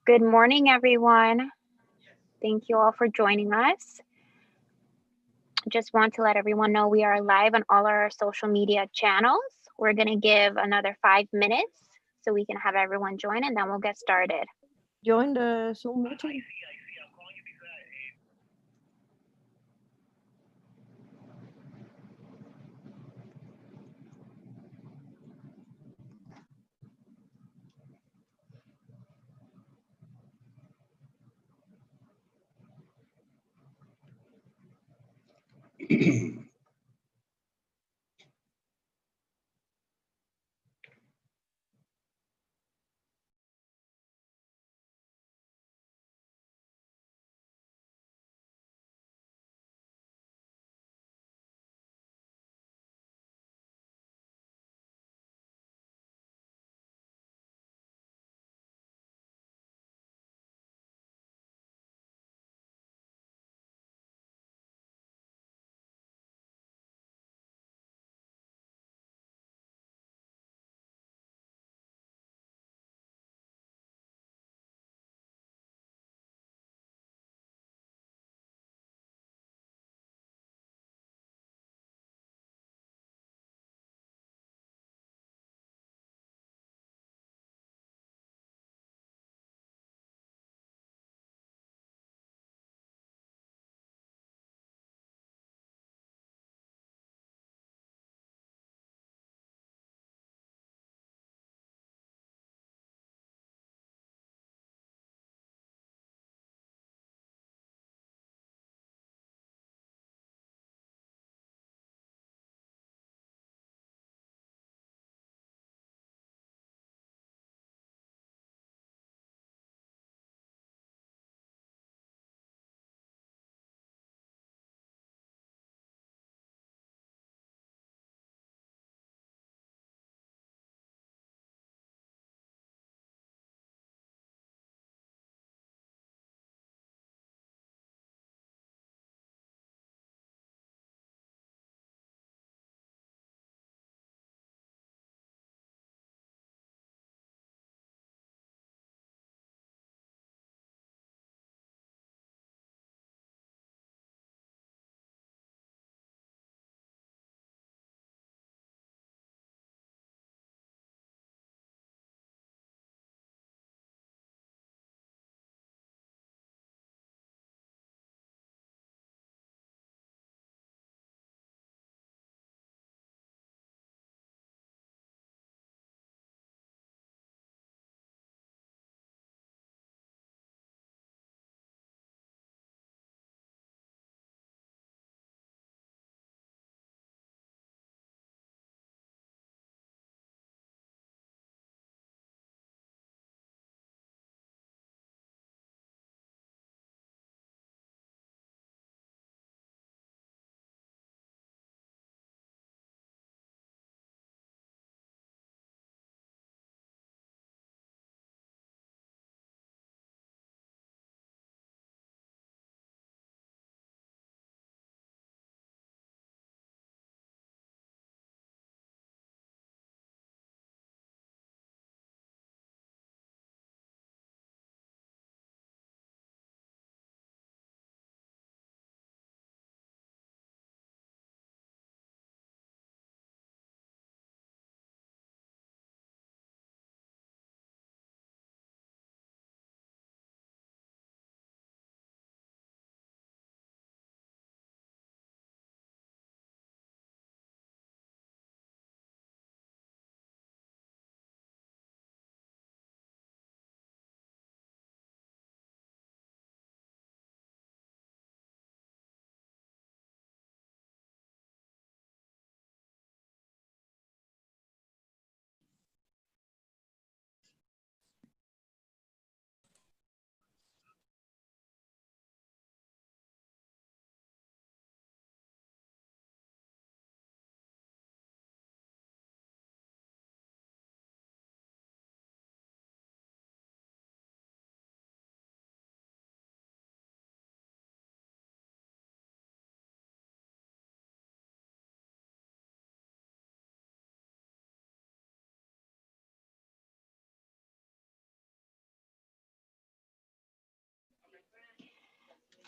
Good morning, everyone. Thank you all for joining us. Just want to let everyone know we are live on all our social media channels. We're going to give another 5 minutes so we can have everyone join, and then we'll get started. Join the Zoom meeting.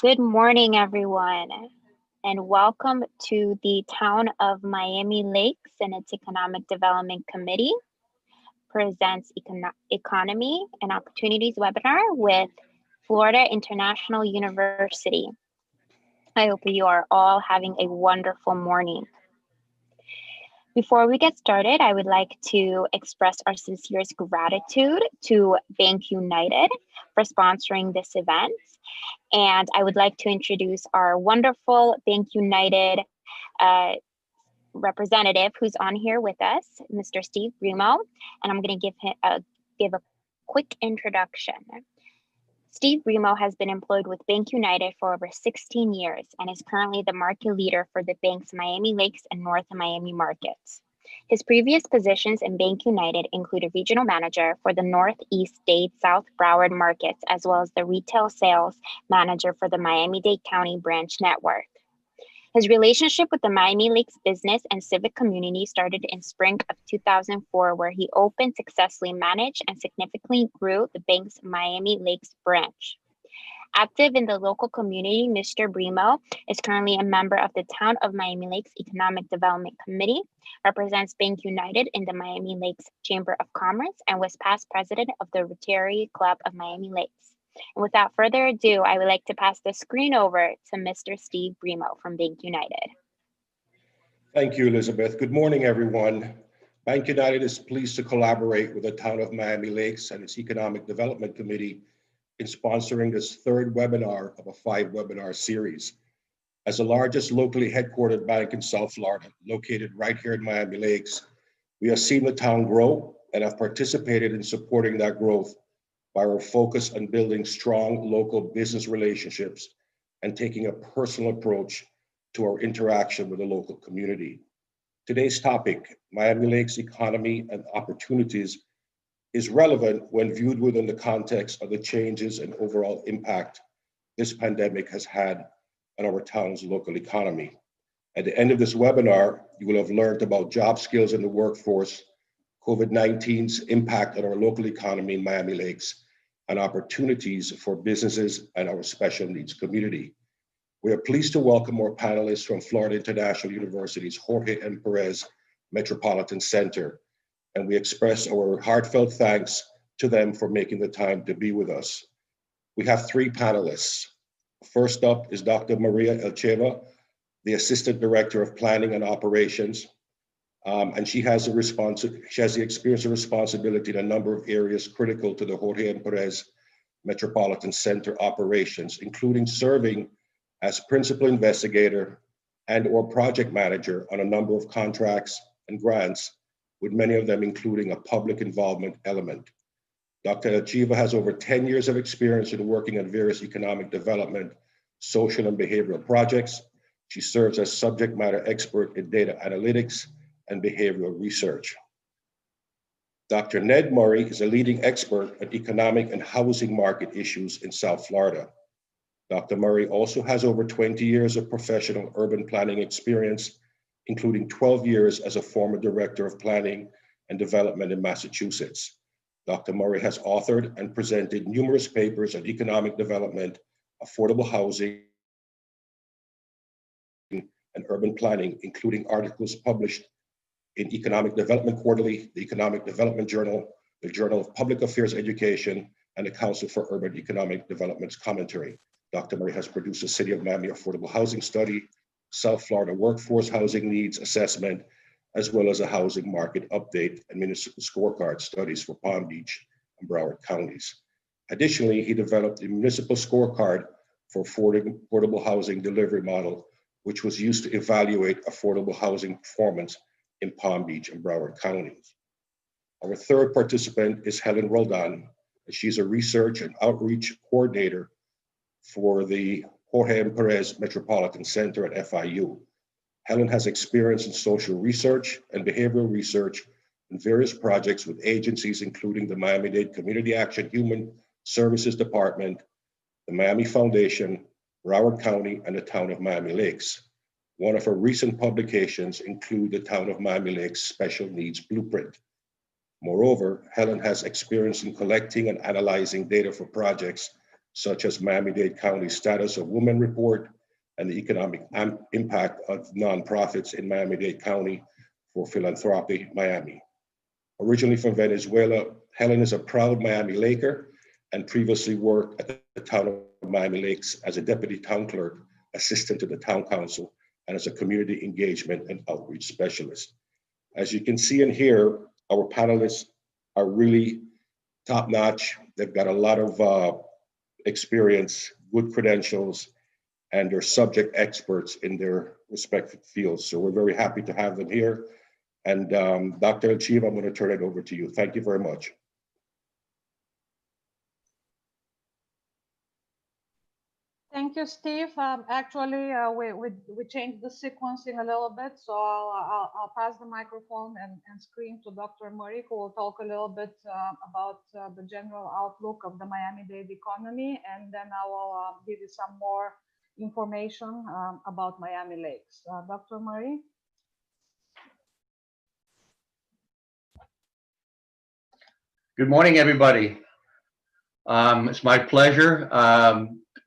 Good morning, everyone, and welcome to the Town of Miami Lakes and its Economic Development Committee presents Economy and Opportunities webinar with Florida International University. I hope you are all having a wonderful morning. Before we get started, I would like to express our sincerest gratitude to Bank United for sponsoring this event. And I would like to introduce our wonderful Bank United representative who's on here with us, Mr. Steve Remo, and I'm going to give a quick introduction. Steve Bremo has been employed with Bank United for over 16 years and is currently the market leader for the bank's Miami Lakes and North Miami markets. His previous positions in Bank United include a regional manager for the Northeast Dade South Broward markets, as well as the retail sales manager for the Miami-Dade County branch network. His relationship with the Miami Lakes business and civic community started in spring of 2004, where he opened, successfully managed, and significantly grew the bank's Miami Lakes branch. Active in the local community, Mr. Bremo is currently a member of the Town of Miami Lakes Economic Development Committee, represents Bank United in the Miami Lakes Chamber of Commerce, and was past president of the Rotary Club of Miami Lakes. And without further ado, I would like to pass the screen over to Mr. Steve Bremo from Bank United. Thank you, Elizabeth. Good morning, everyone. Bank United is pleased to collaborate with the Town of Miami Lakes and its Economic Development Committee in sponsoring this third webinar of a 5-webinar series. As the largest locally headquartered bank in South Florida, located right here in Miami Lakes, we have seen the town grow and have participated in supporting that growth by our focus on building strong local business relationships and taking a personal approach to our interaction with the local community. Today's topic, Miami Lakes economy and opportunities, is relevant when viewed within the context of the changes and overall impact this pandemic has had on our town's local economy. At the end of this webinar, you will have learned about job skills in the workforce, COVID-19's impact on our local economy in Miami Lakes, and opportunities for businesses and our special needs community. We are pleased to welcome our panelists from Florida International University's Jorge and Perez Metropolitan Center, and we express our heartfelt thanks to them for making the time to be with us. We have 3 panelists. First up is Dr. Maria El Cheva, the Assistant Director of Planning and Operations, and she has the experience and responsibility in a number of areas critical to the Jorge and Perez Metropolitan Center operations, including serving as principal investigator and/or project manager on a number of contracts and grants, with many of them including a public involvement element. Dr. El Cheva has over 10 years of experience in working on various economic development, social and behavioral projects. She serves as subject matter expert in data analytics and behavioral research. Dr. Ned Murray is a leading expert on economic and housing market issues in South Florida. Dr. Murray also has over 20 years of professional urban planning experience, including 12 years as a former director of planning and development in Massachusetts. Dr. Murray has authored and presented numerous papers on economic development, affordable housing, and urban planning, including articles published in Economic Development Quarterly, the Economic Development Journal, the Journal of Public Affairs Education, and the Council for Urban Economic Development's commentary. Dr. Murray has produced a City of Miami Affordable Housing Study, South Florida Workforce Housing Needs Assessment, as well as a housing market update and municipal scorecard studies for Palm Beach and Broward counties. Additionally, he developed a municipal scorecard for affordable housing delivery model, which was used to evaluate affordable housing performance in Palm Beach and Broward counties. Our third participant is Helen Roldan. She's a research and outreach coordinator for the Jorge and Perez Metropolitan Center at FIU. Helen has experience in social research and behavioral research in various projects with agencies, including the Miami-Dade Community Action Human Services Department, the Miami Foundation, Broward County, and the Town of Miami Lakes. One of her recent publications include the Town of Miami Lakes Special Needs Blueprint. Moreover, Helen has experience in collecting and analyzing data for projects such as Miami-Dade County Status of Women Report and the economic impact of nonprofits in Miami-Dade County for Philanthropy Miami. Originally from Venezuela, Helen is a proud Miami Laker and previously worked at the town of Miami Lakes as a deputy town clerk, assistant to the town council, and as a community engagement and outreach specialist. As you can see and hear, our panelists are really top-notch. They've got a lot of experience, good credentials, and they're subject experts in their respective fields. So we're very happy to have them here. And Dr. El Cheva, I'm going to turn it over to you. Thank you very much. Thank you, Steve. Actually, we changed the sequencing a little bit, so I'll pass the microphone and screen to Dr. Murray, who will talk a little bit about the general outlook of the Miami-Dade economy, and then I will give you some more information about Miami Lakes. Dr. Murray? Good morning, everybody. It's my pleasure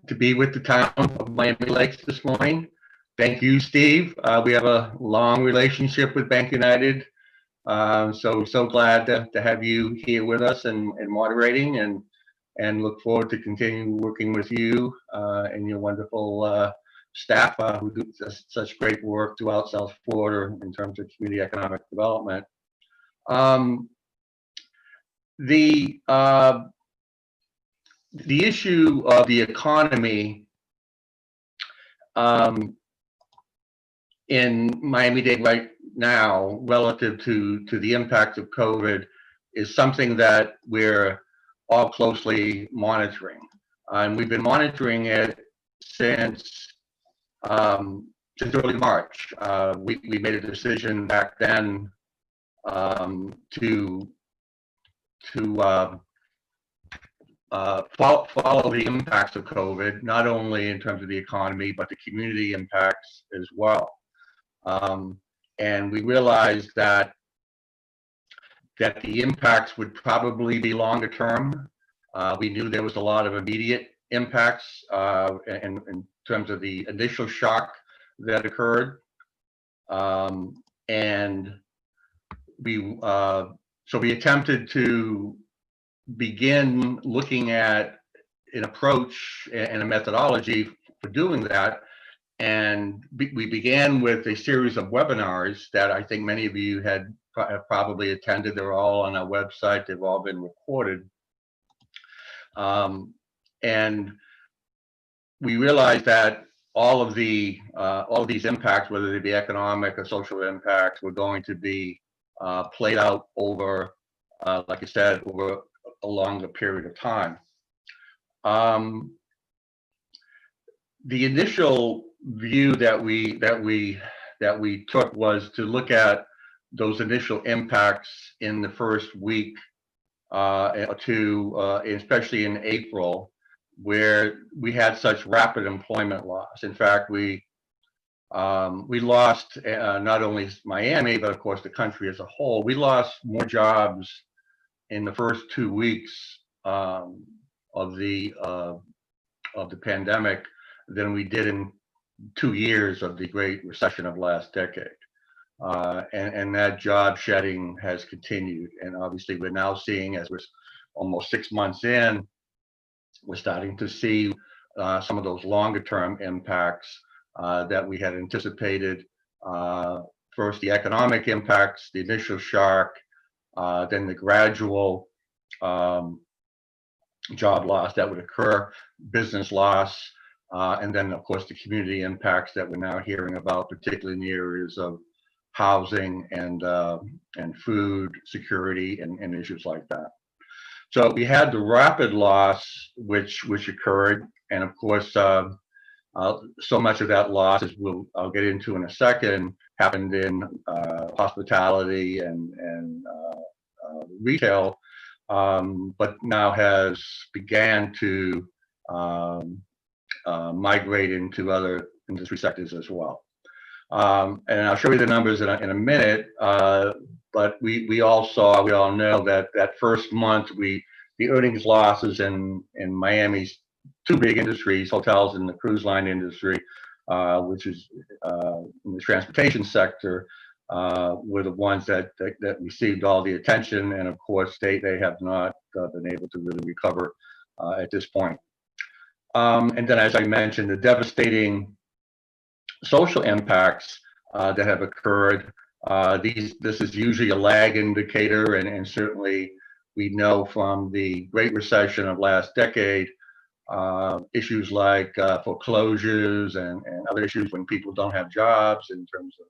to be with the town of Miami Lakes this morning. Thank you, Steve. We have a long relationship with Bank United. So glad to have you here with us and moderating, and look forward to continuing working with you and your wonderful staff who do such great work throughout South Florida in terms of community economic development. The issue of the economy in Miami-Dade right now, relative to the impact of COVID, is something that we're all closely monitoring. And we've been monitoring it since early March. We made a decision back then to follow the impacts of COVID, not only in terms of the economy, but the community impacts as well. And we realized that the impacts would probably be longer term. We knew there was a lot of immediate impacts in terms of the initial shock that occurred. And so we attempted to begin looking at an approach and a methodology for doing that. And we began with a series of webinars that I think many of you have probably attended. They're all on our website. They've all been recorded. And we realized that all of these impacts, whether they be economic or social impacts, were going to be played out over, like I said, over a longer period of time. The initial view that we took was to look at those initial impacts in the first week or two, especially in April, where we had such rapid employment loss. In fact, we lost not only Miami, but of course the country as a whole. We lost more jobs in the first 2 weeks of the pandemic than we did in 2 years of the Great Recession of last decade. And that job shedding has continued. And obviously we're now seeing, as we're almost 6 months in, we're starting to see some of those longer term impacts that we had anticipated. First, the economic impacts, the initial shock, then the gradual job loss that would occur, business loss, and then of course the community impacts that we're now hearing about, particularly in the areas of housing and food security and issues like that. So we had the rapid loss which occurred, and of course so much of that loss, as I'll get into in a second, happened in hospitality and retail, but now has began to migrate into other industry sectors as well. And I'll show you the numbers in a minute, but we all know that first month, the earnings losses in Miami's two big industries, hotels and the cruise line industry, which is in the transportation sector, were the ones that received all the attention, and of course they have not been able to really recover at this point. And then, as I mentioned, the devastating social impacts that have occurred. This is usually a lag indicator, and certainly we know from the Great Recession of last decade, issues like foreclosures and other issues when people don't have jobs in terms of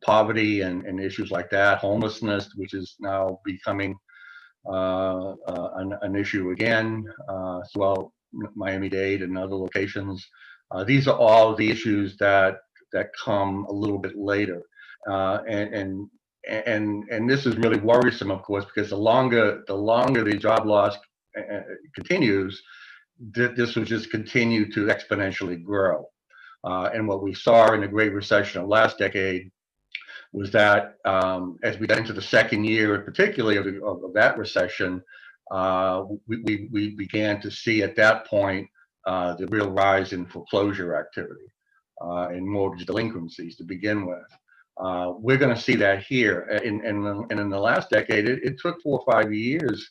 poverty and issues like that, homelessness, which is now becoming an issue again, as well, Miami-Dade and other locations. These are all the issues that come a little bit later, and this is really worrisome, of course, because the longer the job loss continues, this will just continue to exponentially grow. And what we saw in the Great Recession of last decade was that as we got into the second year, particularly of that recession, we began to see at that point the real rise in foreclosure activity and mortgage delinquencies to begin with. We're going to see that here. And in the last decade, it took 4 or 5 years,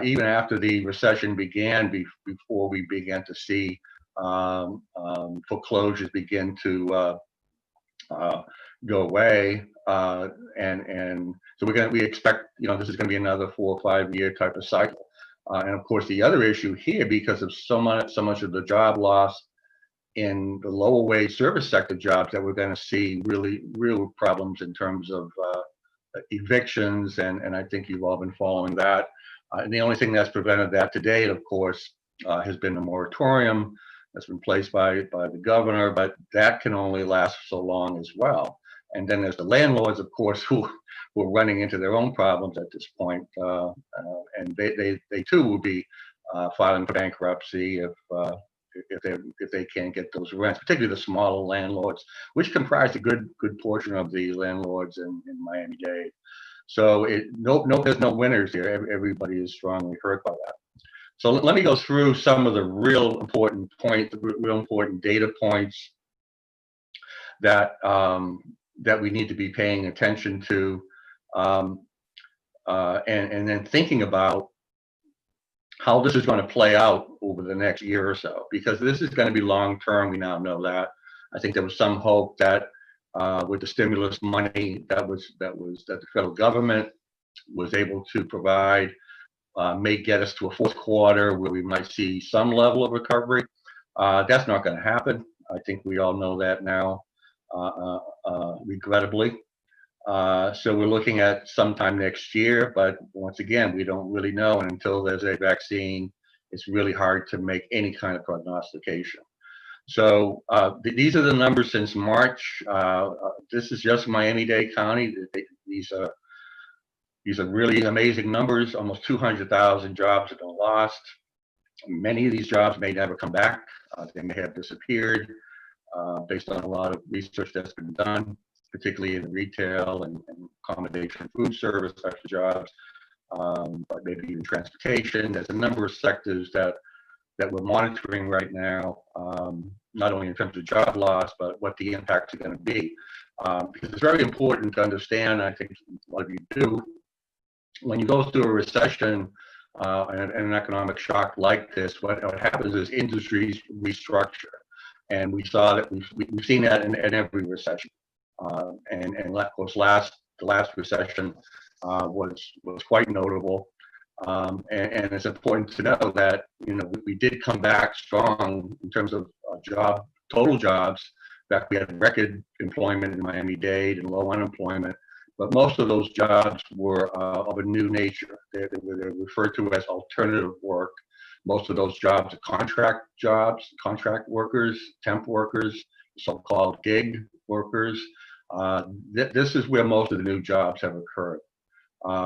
even after the recession began, before we began to see foreclosures begin to go away, and so we expect, this is going to be another 4 or 5 year type of cycle. And of course, the other issue here, because of so much of the job loss in the lower wage service sector jobs, that we're going to see real problems in terms of evictions, and I think you've all been following that. And the only thing that's prevented that to date, of course, has been the moratorium that's been placed by the governor, but that can only last so long as well. And then there's the landlords, of course, who are running into their own problems at this point, and they too will be filing for bankruptcy if they can't get those rents, particularly the smaller landlords, which comprise a good portion of the landlords in Miami-Dade. So there's no winners here. Everybody is strongly hurt by that. So let me go through some of the real important points, real important data points that we need to be paying attention to, and then thinking about how this is going to play out over the next year or so, because this is going to be long term. We now know that. I think there was some hope that with the stimulus money that the federal government was able to provide, may get us to a fourth quarter where we might see some level of recovery. That's not going to happen. I think we all know that now, regrettably. So we're looking at sometime next year, but once again, we don't really know. And until there's a vaccine, it's really hard to make any kind of prognostication. So these are the numbers since March. This is just Miami-Dade County. These are really amazing numbers. Almost 200,000 jobs have been lost. Many of these jobs may never come back. They may have disappeared based on a lot of research that's been done, particularly in retail and accommodation, food service types of jobs, but maybe even transportation. There's a number of sectors that we're monitoring right now, not only in terms of job loss, but what the impacts are going to be. Because it's very important to understand, I think a lot of you do, when you go through a recession and an economic shock like this, what happens is industries restructure. And we saw that we've seen that in every recession. And of course, the last recession was quite notable. And it's important to know that we did come back strong in terms of total jobs. In fact, we had record employment in Miami-Dade and low unemployment, but most of those jobs were of a new nature. They're referred to as alternative work. Most of those jobs are contract jobs, contract workers, temp workers, so-called gig workers. This is where most of the new jobs have occurred.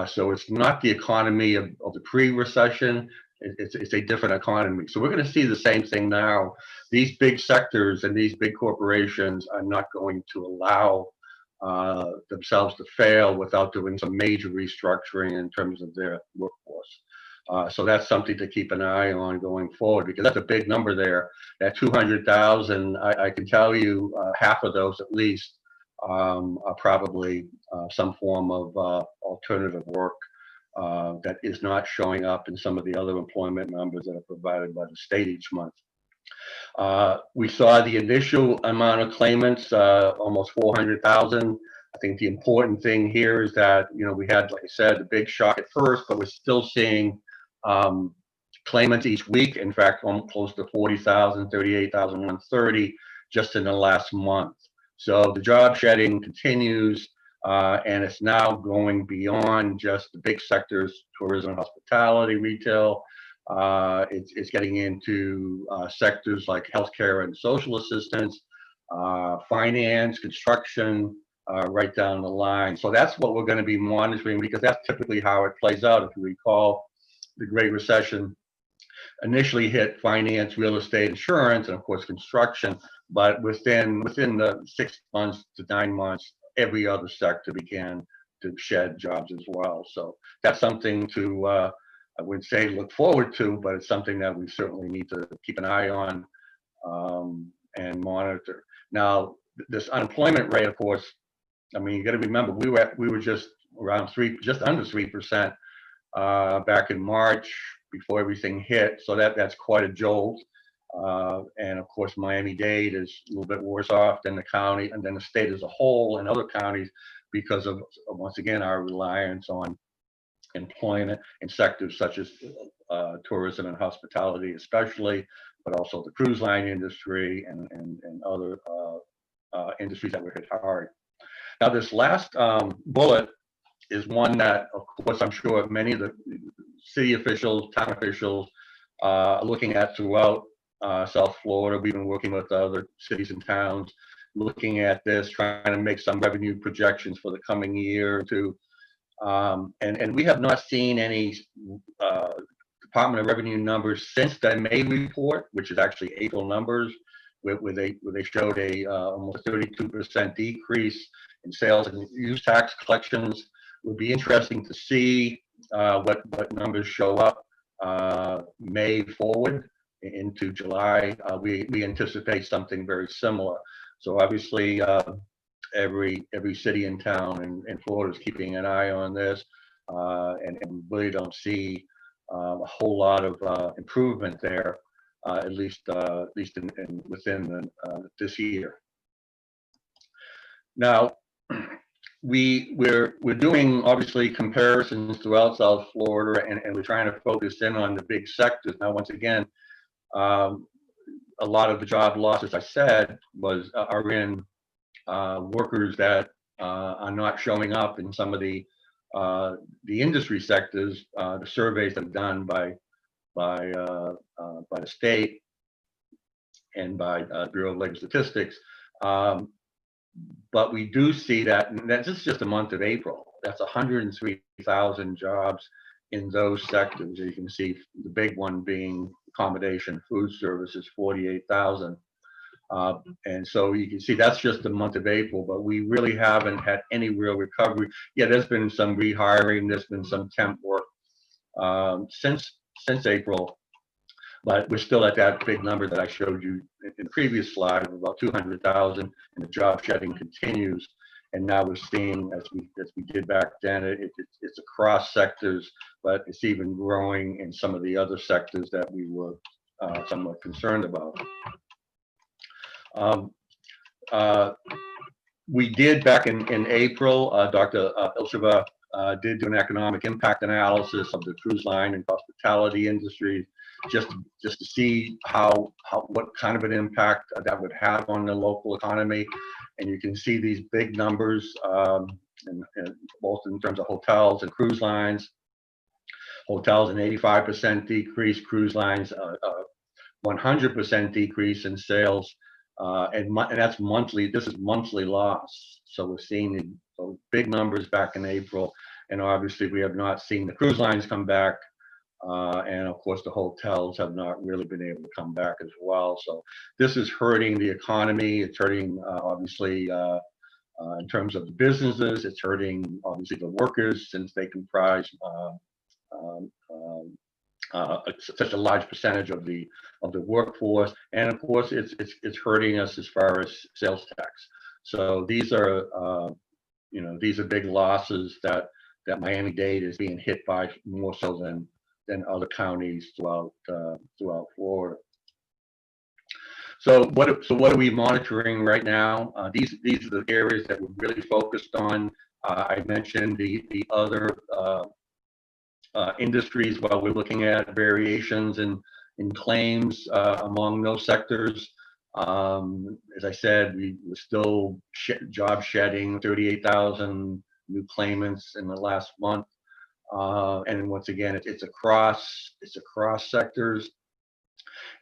So it's not the economy of the pre-recession. It's a different economy. So we're going to see the same thing now. These big sectors and these big corporations are not going to allow themselves to fail without doing some major restructuring in terms of their workforce. So that's something to keep an eye on going forward, because that's a big number there. That 200,000, I can tell you half of those at least are probably some form of alternative work that is not showing up in some of the other employment numbers that are provided by the state each month. We saw the initial amount of claimants, almost 400,000. I think the important thing here is that, we had, like I said, the big shock at first, but we're still seeing claimants each week. In fact, almost close to 40,000, 38,130 just in the last month. So the job shedding continues, and it's now going beyond just the big sectors: tourism, hospitality, retail. It's getting into sectors like healthcare and social assistance, finance, construction, right down the line. So that's what we're going to be monitoring, because that's typically how it plays out. If you recall, the Great Recession initially hit finance, real estate, insurance, and of course construction. But within the 6 months to 9 months, every other sector began to shed jobs as well. So that's something to I would say look forward to, but it's something that we certainly need to keep an eye on and monitor. Now, this unemployment rate, of course, I mean, you got to remember we were just around just under 3% back in March before everything hit. So that's quite a jolt. And of course, Miami-Dade is a little bit worse off than the county and then the state as a whole and other counties, because of, once again, our reliance on employment in sectors such as tourism and hospitality especially, but also the cruise line industry and other industries that were hit hard. Now, this last bullet is one that, of course, I'm sure many of the city officials, town officials are looking at throughout South Florida. We've been working with other cities and towns, looking at this, trying to make some revenue projections for the coming year or two. And we have not seen any Department of Revenue numbers since the May report, which is actually April numbers, where they showed a almost 32% decrease in sales and use tax collections. It would be interesting to see what numbers show up May forward into July. We anticipate something very similar. So obviously, every city and town in Florida is keeping an eye on this, and we really don't see a whole lot of improvement there, at least within this year. Now, we're doing obviously comparisons throughout South Florida, and we're trying to focus in on the big sectors. Now, once again, a lot of the job losses, I said, are in workers that are not showing up in some of the industry sectors. The surveys that are done by the state and by Bureau of Labor Statistics. But we do see that, and that's just the month of April. That's 103,000 jobs in those sectors. You can see the big one being accommodation, food services, 48,000. And so you can see that's just the month of April, but we really haven't had any real recovery. Yeah, there's been some rehiring, there's been some temp work since April, but we're still at that big number that I showed you in the previous slide of about 200,000, and the job shedding continues. And now we're seeing, as we did back then, it's across sectors, but it's even growing in some of the other sectors that we were somewhat concerned about. We did back in April, Dr. El Cheva did do an economic impact analysis of the cruise line and hospitality industry, just to see what kind of an impact that would have on the local economy. And you can see these big numbers, and both in terms of hotels and cruise lines. Hotels an 85% decrease, cruise lines 100% decrease in sales. And that's monthly. This is monthly loss. So we're seeing those big numbers back in April, and obviously we have not seen the cruise lines come back, and of course the hotels have not really been able to come back as well. So this is hurting the economy. It's hurting obviously in terms of the businesses. It's hurting obviously the workers, since they comprise such a large percentage of the workforce, and of course it's hurting us as far as sales tax. So these are these are big losses that Miami-Dade is being hit by more so than other counties throughout Florida. So what are we monitoring right now? These are the areas that we're really focused on. I mentioned the other industries while we're looking at variations in claims among those sectors. As I said, we're still job shedding 38,000 new claimants in the last month. And once again, it's across sectors.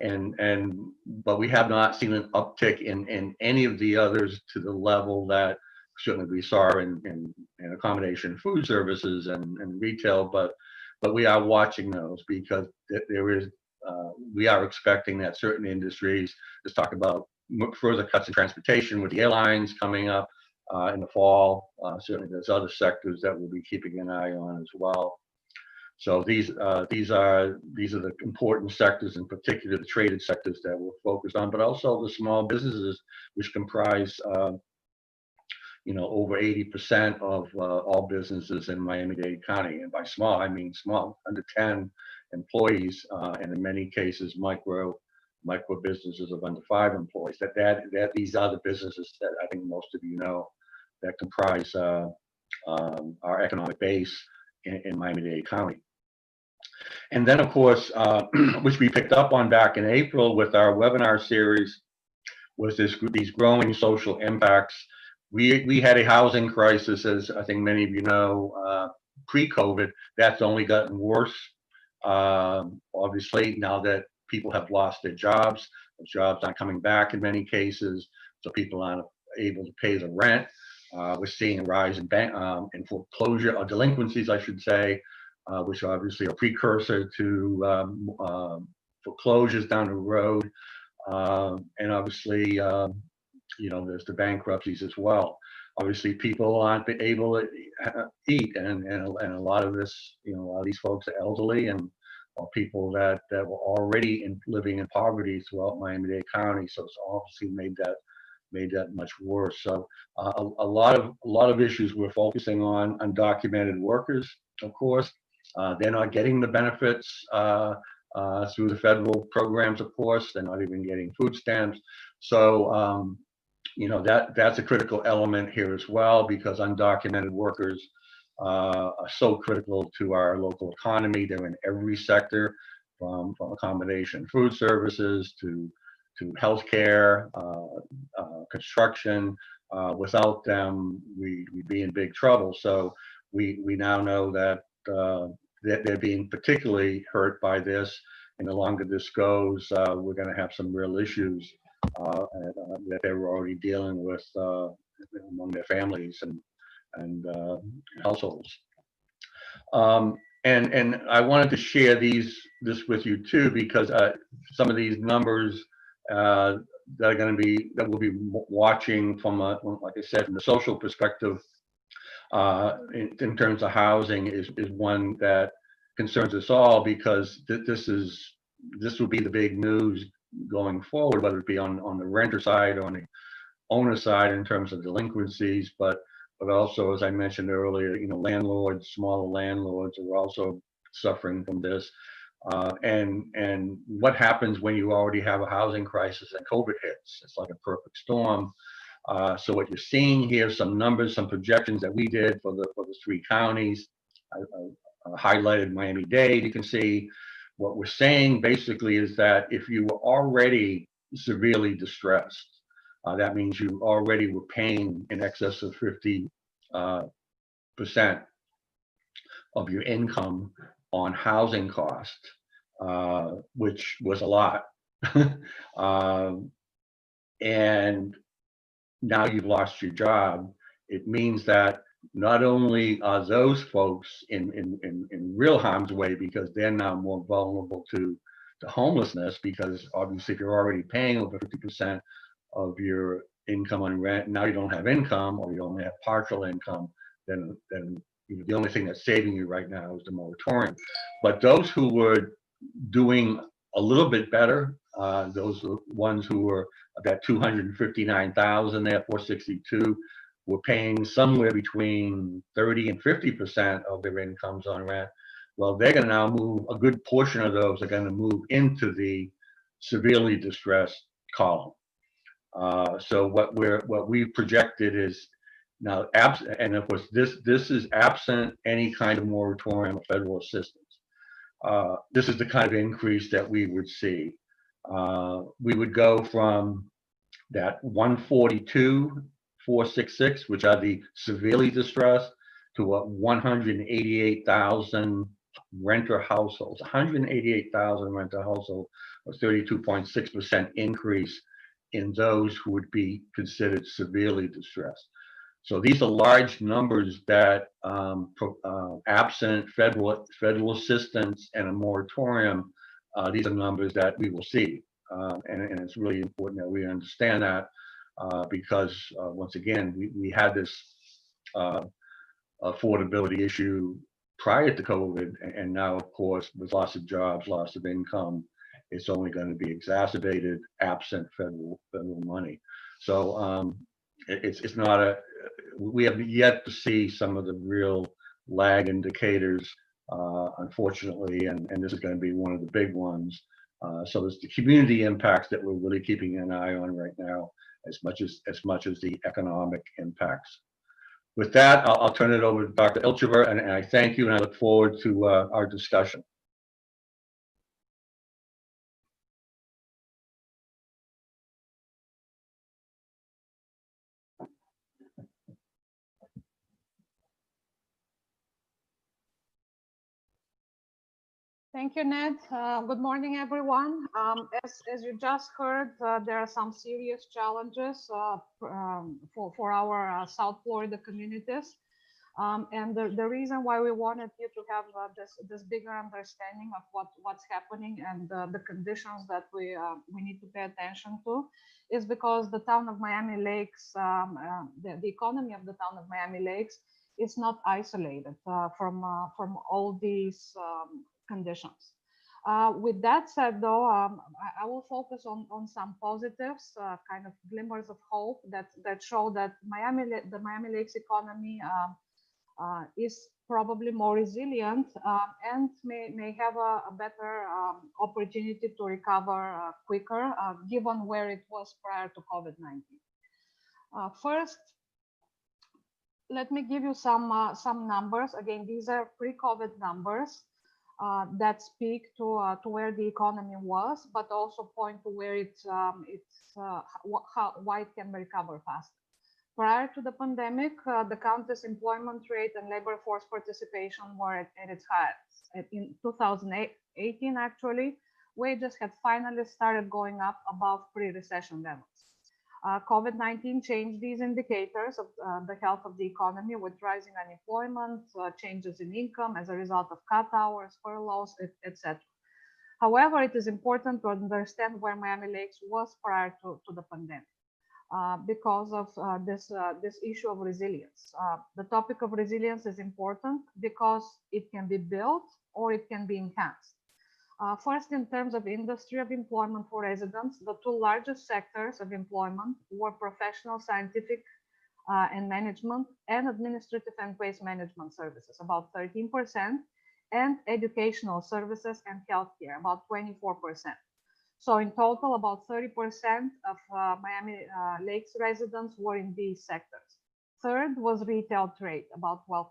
But we have not seen an uptick in any of the others to the level that certainly we saw in accommodation, food services, and retail. But we are watching those because we are expecting that certain industries, let's talk about further cuts in transportation with the airlines coming up in the fall. Certainly there's other sectors that we'll be keeping an eye on as well. So these are the important sectors, in particular the traded sectors that we're focused on, but also the small businesses, which comprise over 80% of all businesses in Miami-Dade County. And by small, I mean small, under 10 employees, and in many cases micro businesses of under 5 employees. That these are the businesses that I think most of you know that comprise our economic base in Miami-Dade County. And then, of course, which we picked up on back in April with our webinar series, was these growing social impacts. We had a housing crisis, as I think many of you know, pre-COVID. That's only gotten worse, obviously, now that people have lost their jobs. Those jobs aren't coming back in many cases, so people aren't able to pay the rent. We're seeing a rise in foreclosure or delinquencies, I should say, which obviously are a precursor to foreclosures down the road. And obviously, there's the bankruptcies as well. Obviously, people aren't able to eat, and a lot of this, a lot of these folks are elderly and people that were already living in poverty throughout Miami-Dade County. So it's obviously made that much worse. So a lot of issues we're focusing on. Undocumented workers, of course, they're not getting the benefits through the federal programs. Of course, they're not even getting food stamps. So that's a critical element here as well, because undocumented workers are so critical to our local economy. They're in every sector, from accommodation, food services to healthcare, construction. Without them, we'd be in big trouble. So we now know that they're being particularly hurt by this, and the longer this goes, we're going to have some real issues that they were already dealing with among their families and households. And I wanted to share this with you too, because some of these numbers that we'll be watching from like I said, from the social perspective, in terms of housing is one that concerns us all, because this will be the big news going forward, whether it be on the renter side or on the owner side in terms of delinquencies, but also, as I mentioned earlier, landlords, smaller landlords are also suffering from this. And what happens when you already have a housing crisis and COVID hits? It's like a perfect storm. So what you're seeing here, some numbers, some projections that we did for the 3 counties. I highlighted Miami-Dade. You can see what we're saying basically is that if you were already severely distressed, that means you already were paying in excess of 50% of your income on housing costs, which was a lot. And now you've lost your job. It means that not only are those folks in real harm's way, because they're now more vulnerable to homelessness, because obviously if you're already paying over 50% of your income on rent, now you don't have income, or you only have partial income, then the only thing that's saving you right now is the moratorium. But those who were doing a little bit better. Those are ones who were that 259,000 there, 462, were paying somewhere between 30 and 50% of their incomes on rent. Well, they're going to now move, a good portion of those are going to move into the severely distressed column. So what we projected is now and of course this is absent any kind of moratorium or federal assistance. This is the kind of increase that we would see. We would go from that 142,466, which are the severely distressed, to a 188,000 renter households. 188,000 renter households, a 32.6% increase in those who would be considered severely distressed. So these are large numbers that, absent federal assistance and a moratorium, these are numbers that we will see. And it's really important that we understand that because once again, we had this affordability issue prior to COVID, and now, of course, with loss of jobs, loss of income, it's only going to be exacerbated absent federal money. So it's not a, we have yet to see some of the real lag indicators, unfortunately, and this is going to be one of the big ones. So there's the community impacts that we're really keeping an eye on right now, as much as the economic impacts. With that, I'll turn it over to Dr. El Cheva, and I thank you, and I look forward to our discussion. Thank you, Ned. Good morning, everyone. As you just heard, there are some serious challenges for our South Florida communities. And the reason why we wanted you to have this bigger understanding of what's happening and the conditions that we need to pay attention to is because the town of Miami Lakes, the economy of the town of Miami Lakes is not isolated from all these conditions. With that said, though, I will focus on some positives, kind of glimmers of hope that show that the Miami Lakes economy is probably more resilient and may have a better opportunity to recover quicker, given where it was prior to COVID-19. First, let me give you some numbers. Again, these are pre-COVID numbers that speak to where the economy was, but also point to where why it can recover fast. Prior to the pandemic, the county's employment rate and labor force participation were at its highest. In 2018, actually, wages had finally started going up above pre-recession levels. COVID-19 changed these indicators of the health of the economy with rising unemployment, changes in income as a result of cut hours, furloughs, etc. However, it is important to understand where Miami Lakes was prior to the pandemic because of this issue of resilience. The topic of resilience is important because it can be built or it can be enhanced. First, in terms of industry of employment for residents, the two largest sectors of employment were professional, scientific, and management, and administrative and waste management services, about 13%, and educational services and healthcare, about 24%. So in total, about 30% of Miami Lakes residents were in these sectors. Third was retail trade, about 12%.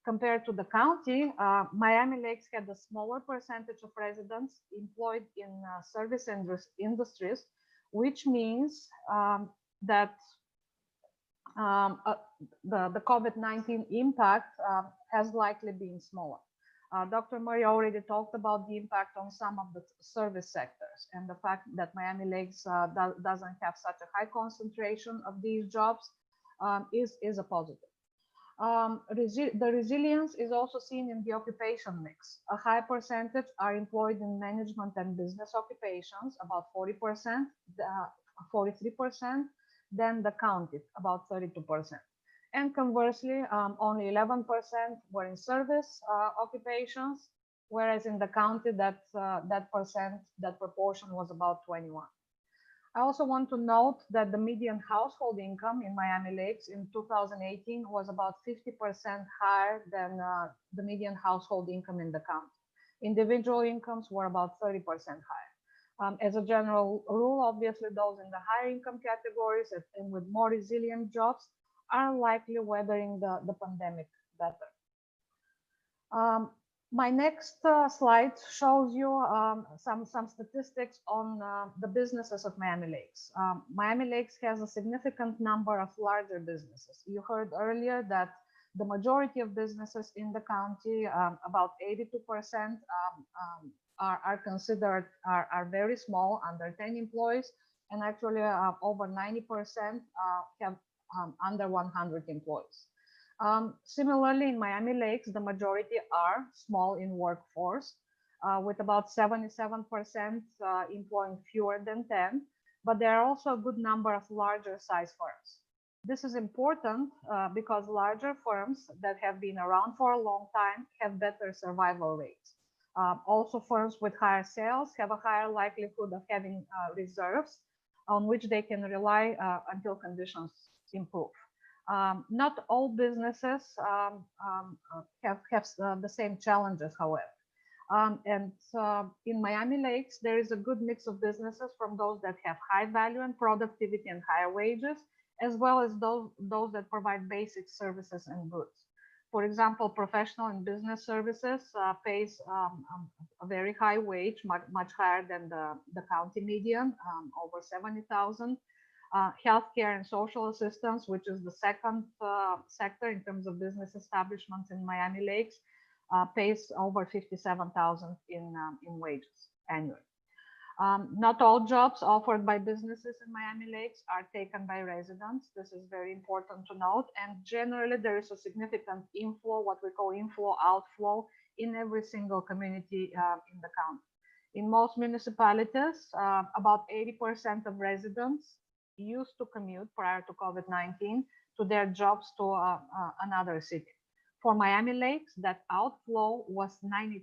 Compared to the county, Miami Lakes had a smaller percentage of residents employed in service industries, which means that the COVID-19 impact has likely been smaller. Dr. Murray already talked about the impact on some of the service sectors and the fact that Miami Lakes doesn't have such a high concentration of these jobs is a positive. The resilience is also seen in the occupation mix. A high percentage are employed in management and business occupations, about 40%, 43%, then the county, about 32%. And conversely, only 11% were in service occupations, whereas in the county that proportion was about 21. I also want to note that the median household income in Miami Lakes in 2018 was about 50% higher than the median household income in the county. Individual incomes were about 30% higher. As a general rule, obviously those in the higher income categories and with more resilient jobs are likely weathering the pandemic better. My next slide shows you some statistics on the businesses of Miami Lakes. Miami Lakes has a significant number of larger businesses. You heard earlier that the majority of businesses in the county, about 82%, are considered very small, under 10 employees, and actually over 90% have under 100 employees. Similarly, in Miami Lakes, the majority are small in workforce, with about 77% employing fewer than 10, but there are also a good number of larger size firms. This is important because larger firms that have been around for a long time have better survival rates. Also, firms with higher sales have a higher likelihood of having reserves on which they can rely until conditions improve. Not all businesses have the same challenges, however. In Miami Lakes, there is a good mix of businesses, from those that have high value and productivity and higher wages, as well as those that provide basic services and goods. For example, professional and business services pays a very high wage, much higher than the county median, over 70,000. Healthcare and social assistance, which is the second sector in terms of business establishments in Miami Lakes, pays over 57,000 in wages annually. Not all jobs offered by businesses in Miami Lakes are taken by residents. This is very important to note. And generally, there is a significant inflow, what we call inflow outflow, in every single community in the county. In most municipalities, about 80% of residents used to commute prior to COVID-19 to their jobs to another city. For Miami Lakes, that outflow was 92%.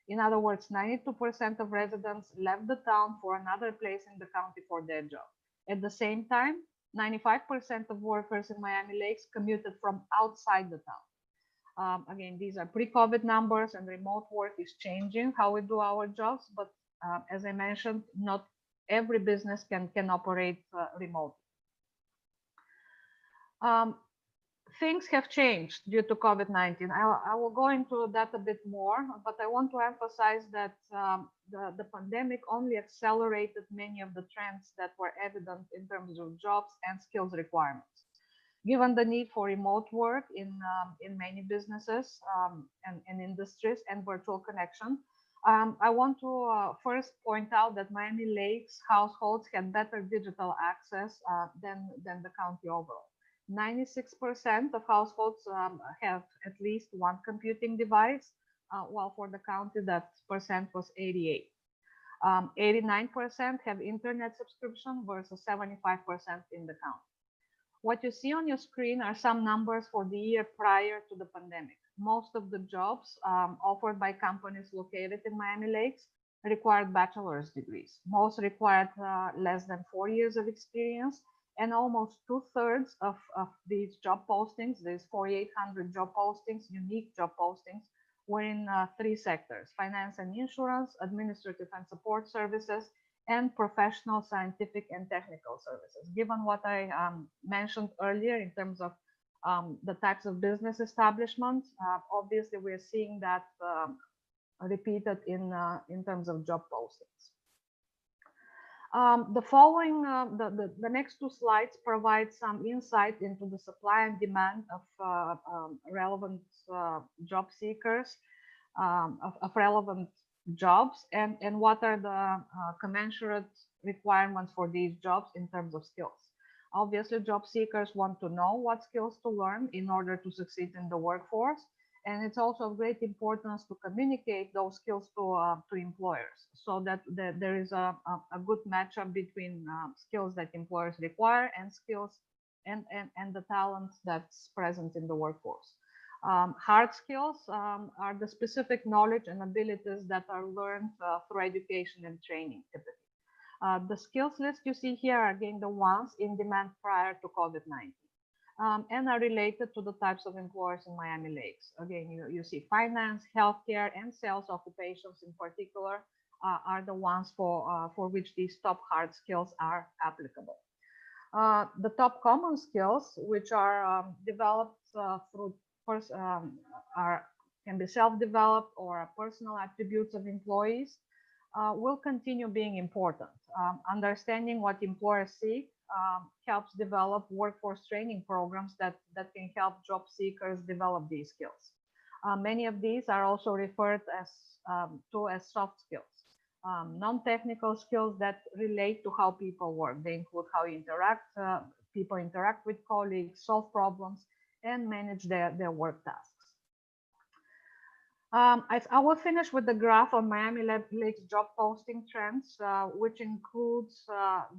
In other words, 92% of residents left the town for another place in the county for their job. At the same time, 95% of workers in Miami Lakes commuted from outside the town. Again, these are pre-COVID numbers, and remote work is changing how we do our jobs. But as I mentioned, not every business can operate remotely. Things have changed due to COVID-19. I will go into that a bit more, but I want to emphasize that the pandemic only accelerated many of the trends that were evident in terms of jobs and skills requirements. Given the need for remote work in many businesses and industries and virtual connection, I want to first point out that Miami Lakes households had better digital access than the county overall. 96% of households have at least one computing device, while for the county that percent was 88. 89% have internet subscription versus 75% in the county. What you see on your screen are some numbers for the year prior to the pandemic. Most of the jobs offered by companies located in Miami Lakes required bachelor's degrees. Most required less than 4 years of experience, and almost 2/3 of these job postings, these 4,800 job postings, unique job postings, were in 3 sectors: finance and insurance, administrative and support services, and professional, scientific, and technical services. Given what I mentioned earlier in terms of the types of business establishments, obviously we're seeing that repeated in terms of job postings. The next 2 slides provide some insight into the supply and demand of relevant job seekers, of relevant jobs, and what are the commensurate requirements for these jobs in terms of skills. Obviously, job seekers want to know what skills to learn in order to succeed in the workforce. And it's also of great importance to communicate those skills to employers, so that there is a good matchup between skills that employers require and skills and the talent that's present in the workforce. Hard skills are the specific knowledge and abilities that are learned through education and training typically. The skills list you see here are again the ones in demand prior to COVID-19 and are related to the types of employers in Miami Lakes. Again, you see finance, healthcare, and sales occupations in particular are the ones for which these top hard skills are applicable. The top common skills, which are developed through can be self-developed or personal attributes of employees, will continue being important. Understanding what employers seek helps develop workforce training programs that can help job seekers develop these skills. Many of these are also referred as soft skills, non-technical skills that relate to how people work. They include how you people interact with colleagues, solve problems, and manage their work tasks. I will finish with the graph on Miami Lakes job posting trends, which includes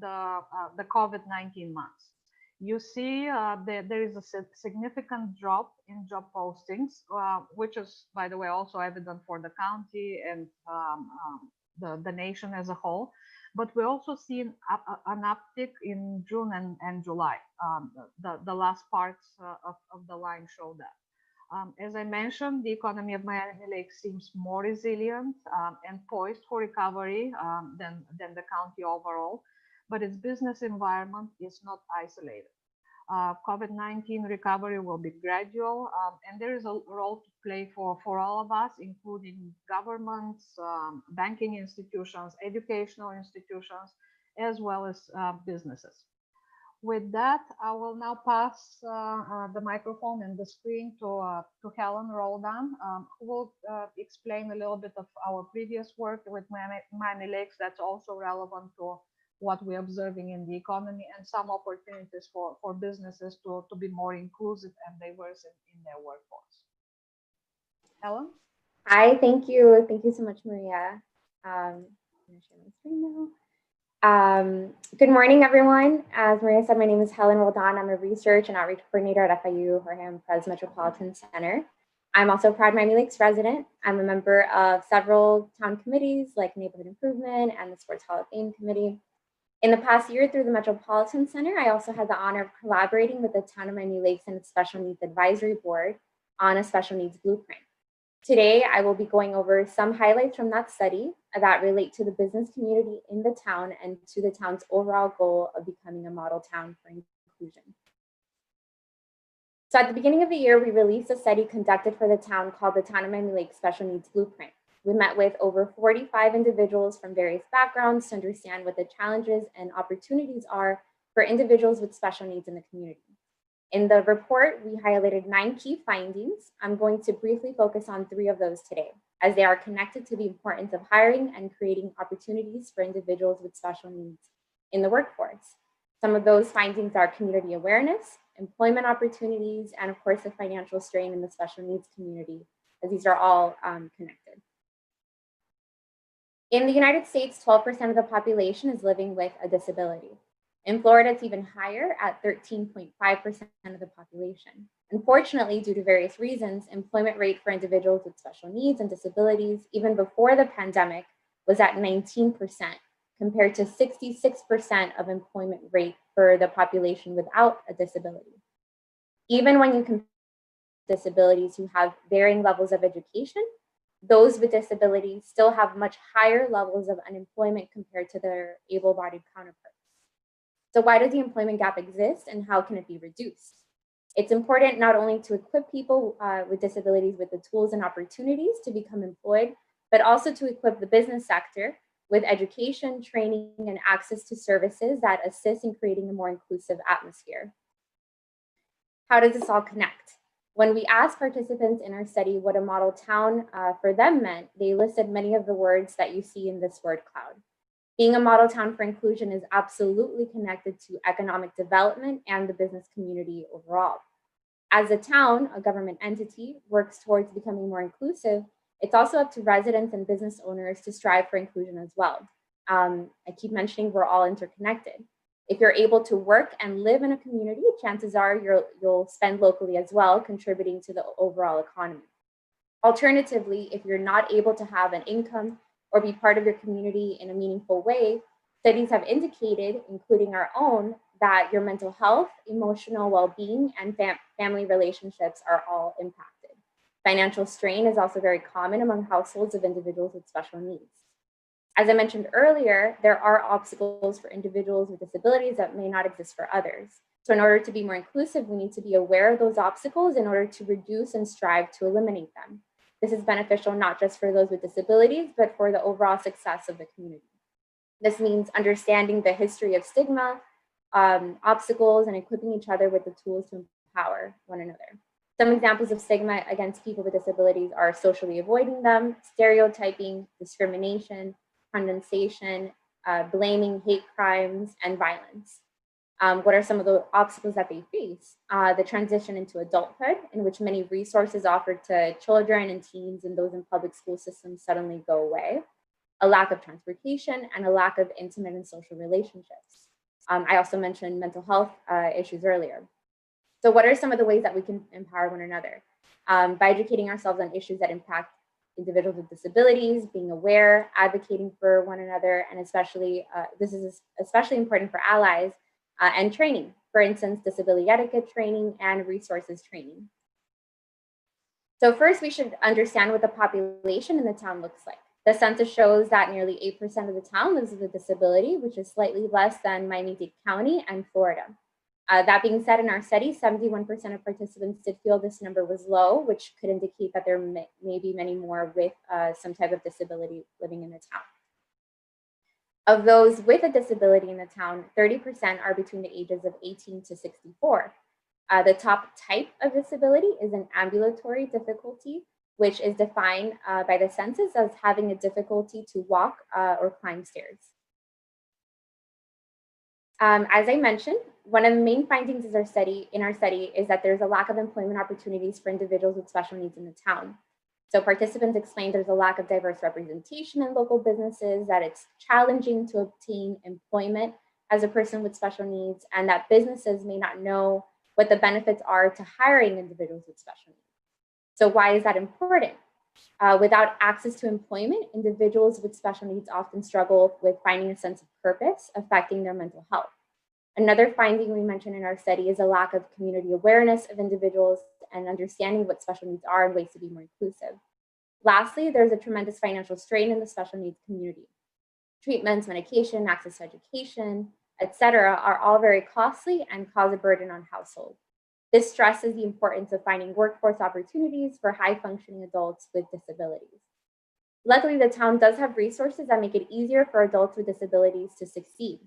the COVID-19 months. You see there is a significant drop in job postings, which is, by the way, also evident for the county and the nation as a whole. But we also see an uptick in June and July. The last parts of the line show that. As I mentioned, the economy of Miami Lakes seems more resilient and poised for recovery than the county overall, but its business environment is not isolated. COVID-19 recovery will be gradual, and there is a role to play for all of us, including governments, banking institutions, educational institutions, as well as businesses. With that, I will now pass the microphone and the screen to Helen Roldan, who will explain a little bit of our previous work with Miami Lakes that's also relevant to what we're observing in the economy and some opportunities for businesses to be more inclusive and diverse in their workforce. Helen? Hi, thank you. Thank you so much, Maria. I'm going to share my screen now. Good morning, everyone. As Maria said, my name is Helen Roldan. I'm a research and outreach coordinator at FIU Jorge and Perez Metropolitan Center. I'm also a proud Miami Lakes resident. I'm a member of several town committees like Neighborhood Improvement and the Sports Hall of Fame Committee. In the past year through the Metropolitan Center, I also had the honor of collaborating with the Town of Miami Lakes and its Special Needs Advisory Board on a special needs blueprint. Today, I will be going over some highlights from that study that relate to the business community in the town and to the town's overall goal of becoming a model town for inclusion. So at the beginning of the year, we released a study conducted for the town called the Town of Miami Lakes Special Needs Blueprint. We met with over 45 individuals from various backgrounds to understand what the challenges and opportunities are for individuals with special needs in the community. In the report, we highlighted 9 key findings. I'm going to briefly focus on 3 of those today, as they are connected to the importance of hiring and creating opportunities for individuals with special needs in the workforce. Some of those findings are community awareness, employment opportunities, and of course, the financial strain in the special needs community, as these are all connected. In the United States, 12% of the population is living with a disability. In Florida, it's even higher at 13.5% of the population. Unfortunately, due to various reasons, employment rate for individuals with special needs and disabilities, even before the pandemic, was at 19%, compared to 66% of employment rate for the population without a disability. Even when you compare disabilities who have varying levels of education, those with disabilities still have much higher levels of unemployment compared to their able-bodied counterparts. So why does the employment gap exist and how can it be reduced? It's important not only to equip people with disabilities with the tools and opportunities to become employed, but also to equip the business sector with education, training, and access to services that assist in creating a more inclusive atmosphere. How does this all connect? When we asked participants in our study what a model town for them meant, they listed many of the words that you see in this word cloud. Being a model town for inclusion is absolutely connected to economic development and the business community overall. As a town, a government entity, works towards becoming more inclusive, it's also up to residents and business owners to strive for inclusion as well. I keep mentioning we're all interconnected. If you're able to work and live in a community, chances are you'll spend locally as well, contributing to the overall economy. Alternatively, if you're not able to have an income or be part of your community in a meaningful way, studies have indicated, including our own, that your mental health, emotional well-being, and family relationships are all impacted. Financial strain is also very common among households of individuals with special needs. As I mentioned earlier, there are obstacles for individuals with disabilities that may not exist for others. So in order to be more inclusive, we need to be aware of those obstacles in order to reduce and strive to eliminate them. This is beneficial not just for those with disabilities, but for the overall success of the community. This means understanding the history of stigma, obstacles, and equipping each other with the tools to empower one another. Some examples of stigma against people with disabilities are socially avoiding them, stereotyping, discrimination, condensation, blaming, hate crimes, and violence. What are some of the obstacles that they face? The transition into adulthood, in which many resources offered to children and teens and those in public school systems suddenly go away. A lack of transportation and a lack of intimate and social relationships. I also mentioned mental health issues earlier. So what are some of the ways that we can empower one another? By educating ourselves on issues that impact individuals with disabilities, being aware, advocating for one another, and especially, this is especially important for allies, and training. For instance, disability etiquette training and resources training. So first, we should understand what the population in the town looks like. The census shows that nearly 8% of the town lives with a disability, which is slightly less than Miami-Dade County and Florida. That being said, in our study, 71% of participants did feel this number was low, which could indicate that there may be many more with some type of disability living in the town. Of those with a disability in the town, 30% are between the ages of 18 to 64. The top type of disability is an ambulatory difficulty, which is defined by the census as having a difficulty to walk or climb stairs. As I mentioned, one of the main findings in our study is that there's a lack of employment opportunities for individuals with special needs in the town. So participants explained there's a lack of diverse representation in local businesses, that it's challenging to obtain employment as a person with special needs, and that businesses may not know what the benefits are to hiring individuals with special needs. So why is that important? Without access to employment, individuals with special needs often struggle with finding a sense of purpose, affecting their mental health. Another finding we mentioned in our study is a lack of community awareness of individuals and understanding what special needs are and ways to be more inclusive. Lastly, there's a tremendous financial strain in the special needs community. Treatments, medication, access to education, etc., are all very costly and cause a burden on households. This stresses the importance of finding workforce opportunities for high-functioning adults with disabilities. Luckily, the town does have resources that make it easier for adults with disabilities to succeed.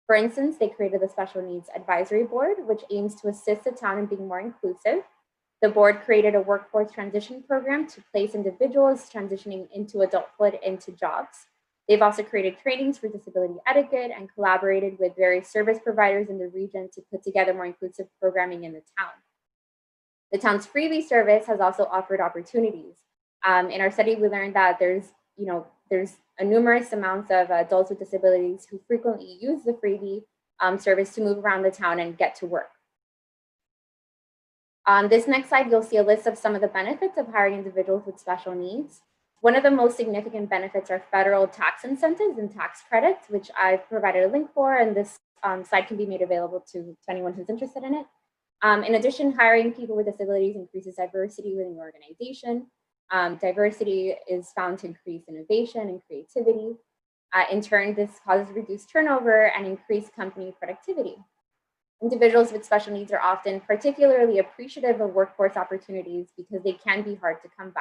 For instance, they created the Special Needs Advisory Board, which aims to assist the town in being more inclusive. The board created a workforce transition program to place individuals transitioning into adulthood into jobs. They've also created trainings for disability etiquette and collaborated with various service providers in the region to put together more inclusive programming in the town. The town's freebie service has also offered opportunities. In our study, we learned that there's a numerous amounts of adults with disabilities who frequently use the freebie service to move around the town and get to work. On this next slide, you'll see a list of some of the benefits of hiring individuals with special needs. One of the most significant benefits are federal tax incentives and tax credits, which I've provided a link for, and this slide can be made available to anyone who's interested in it. In addition, hiring people with disabilities increases diversity within the organization. Diversity is found to increase innovation and creativity. In turn, this causes reduced turnover and increased company productivity. Individuals with special needs are often particularly appreciative of workforce opportunities because they can be hard to come by.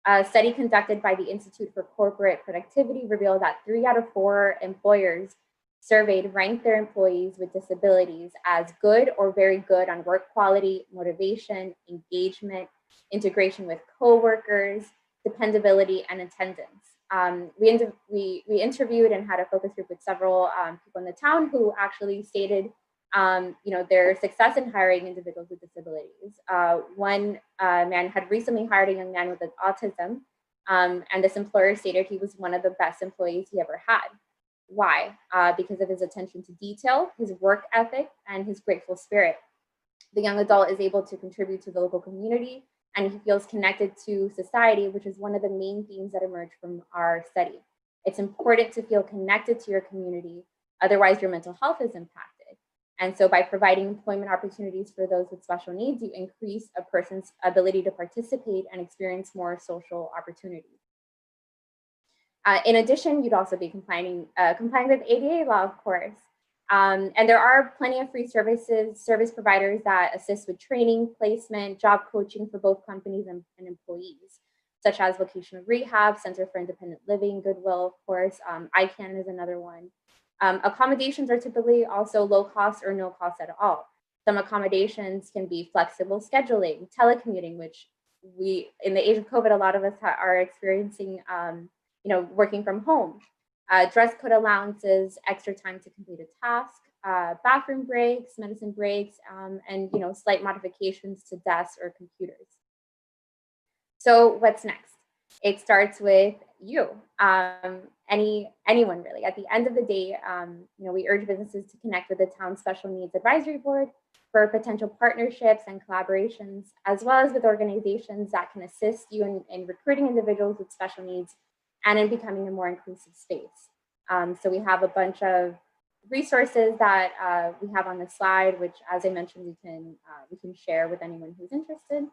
A study conducted by the Institute for Corporate Productivity revealed that 3 out of 4 employers surveyed ranked their employees with disabilities as good or very good on work quality, motivation, engagement, integration with coworkers, dependability, and attendance. We interviewed and had a focus group with several people in the town who actually stated their success in hiring individuals with disabilities. One man had recently hired a young man with autism, and this employer stated he was one of the best employees he ever had. Why? Because of his attention to detail, his work ethic, and his grateful spirit. The young adult is able to contribute to the local community, and he feels connected to society, which is one of the main themes that emerge from our study. It's important to feel connected to your community, otherwise your mental health is impacted. And so by providing employment opportunities for those with special needs, you increase a person's ability to participate and experience more social opportunities. In addition, you'd also be complying with ADA law, of course. And there are plenty of free service providers that assist with training, placement, job coaching for both companies and employees, such as vocational rehab, Center for Independent Living, Goodwill, of course. ICANN is another one. Accommodations are typically also low cost or no cost at all. Some accommodations can be flexible scheduling, telecommuting, which in the age of COVID, a lot of us are experiencing, working from home. Dress code allowances, extra time to complete a task, bathroom breaks, medicine breaks, and slight modifications to desks or computers. So what's next? It starts with you, anyone really. At the end of the day, we urge businesses to connect with the town's Special Needs Advisory Board for potential partnerships and collaborations, as well as with organizations that can assist you in recruiting individuals with special needs and in becoming a more inclusive space. So we have a bunch of resources that we have on the slide, which, as I mentioned, we can share with anyone who's interested.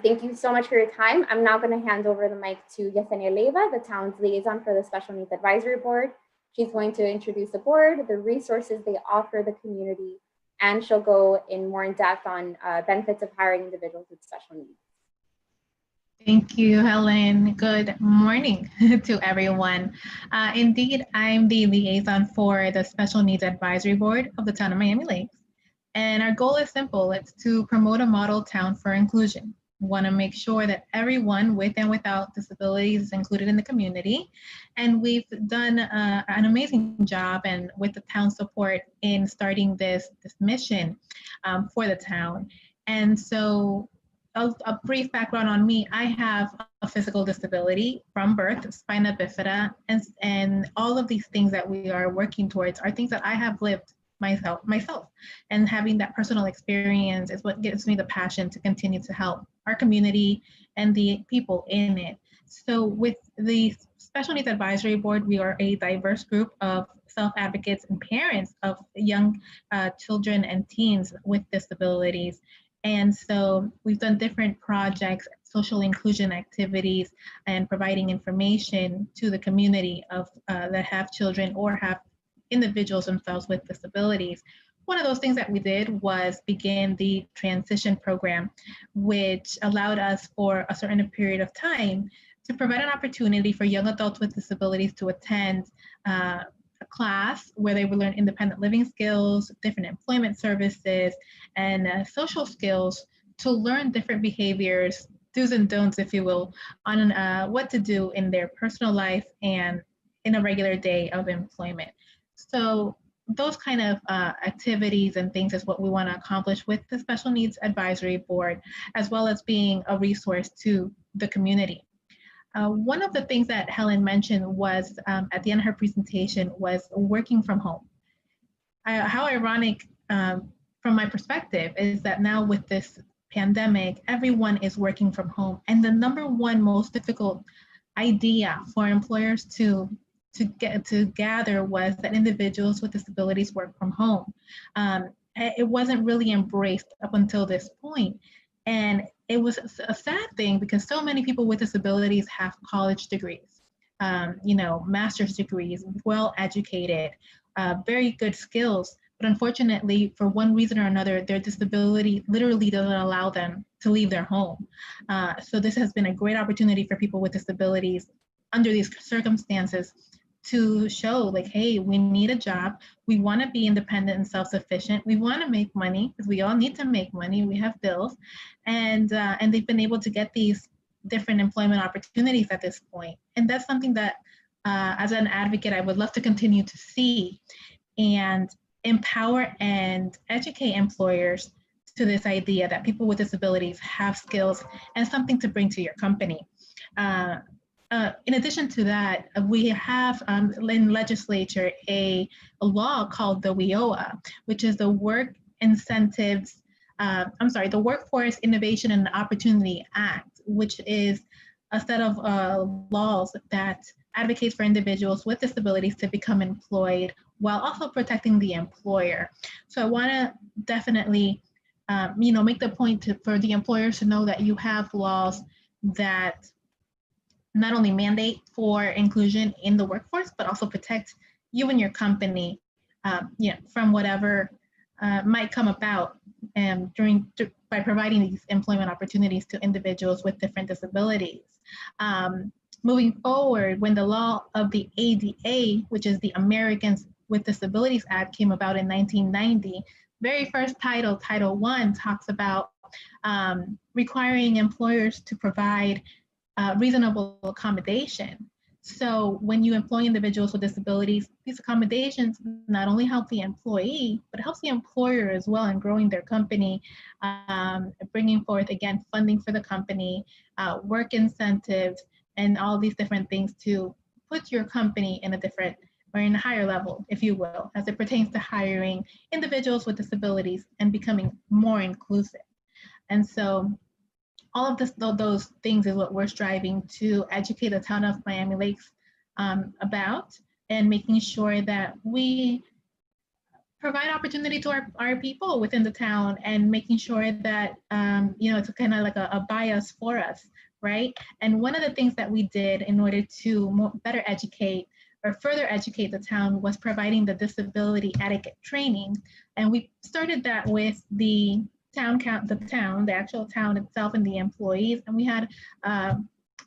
Thank you so much for your time. I'm now going to hand over the mic to Yesenia Leiva, the town's liaison for the Special Needs Advisory Board. She's going to introduce the board, the resources they offer the community, and she'll go in more in depth on benefits of hiring individuals with special needs. Thank you, Helen. Good morning to everyone. Indeed, I'm the liaison for the Special Needs Advisory Board of the town of Miami Lakes. And our goal is simple. It's to promote a model town for inclusion. We want to make sure that everyone with and without disabilities is included in the community. And we've done an amazing job and with the town support in starting this mission for the town. And so a brief background on me, I have a physical disability from birth, spina bifida, and all of these things that we are working towards are things that I have lived myself, and having that personal experience is what gives me the passion to continue to help our community and the people in it. So with the Special Needs Advisory Board, we are a diverse group of self-advocates and parents of young children and teens with disabilities. And so we've done different projects, social inclusion activities, and providing information to the community of that have children or have individuals themselves with disabilities. One of those things that we did was begin the transition program, which allowed us for a certain period of time to provide an opportunity for young adults with disabilities to attend a class where they would learn independent living skills, different employment services, and social skills to learn different behaviors, do's and don'ts, if you will, on what to do in their personal life and in a regular day of employment. So those kind of activities and things is what we want to accomplish with the Special Needs Advisory Board, as well as being a resource to the community. One of the things that Helen mentioned was at the end of her presentation was working from home. How ironic from my perspective is that now with this pandemic, everyone is working from home. And the number one most difficult idea for employers to gather was that individuals with disabilities work from home. It wasn't really embraced up until this point. And it was a sad thing because so many people with disabilities have college degrees, master's degrees, well educated, very good skills. But unfortunately, for one reason or another, their disability literally doesn't allow them to leave their home. So this has been a great opportunity for people with disabilities under these circumstances to show like, hey, we need a job. We want to be independent and self-sufficient. We want to make money because we all need to make money. We have bills, and they've been able to get these different employment opportunities at this point. And that's something that, as an advocate, I would love to continue to see and empower and educate employers to this idea that people with disabilities have skills and something to bring to your company. in addition to that, we have in legislature a law called the WIOA, which is the the Workforce Innovation and Opportunity Act, which is a set of laws that advocates for individuals with disabilities to become employed while also protecting the employer. So I want to definitely, make the point for the employers to know that you have laws that not only mandate for inclusion in the workforce, but also protect you and your company, from whatever might come about by providing these employment opportunities to individuals with different disabilities. Moving forward, when the law of the ADA, which is the Americans with Disabilities Act, came about in 1990, very first Title I, talks about requiring employers to provide reasonable accommodation. So when you employ individuals with disabilities, these accommodations not only help the employee, but helps the employer as well in growing their company, bringing forth, again, funding for the company, work incentives, and all these different things to put your company in a different or in a higher level, if you will, as it pertains to hiring individuals with disabilities and becoming more inclusive. And so all of those things is what we're striving to educate the town of Miami Lakes about, and making sure that we provide opportunity to our people within the town, and making sure that, it's kind of like a bias for us, right? And one of the things that we did in order to better educate or further educate the town was providing the disability etiquette training. And we started that with the the actual town itself and the employees. And we had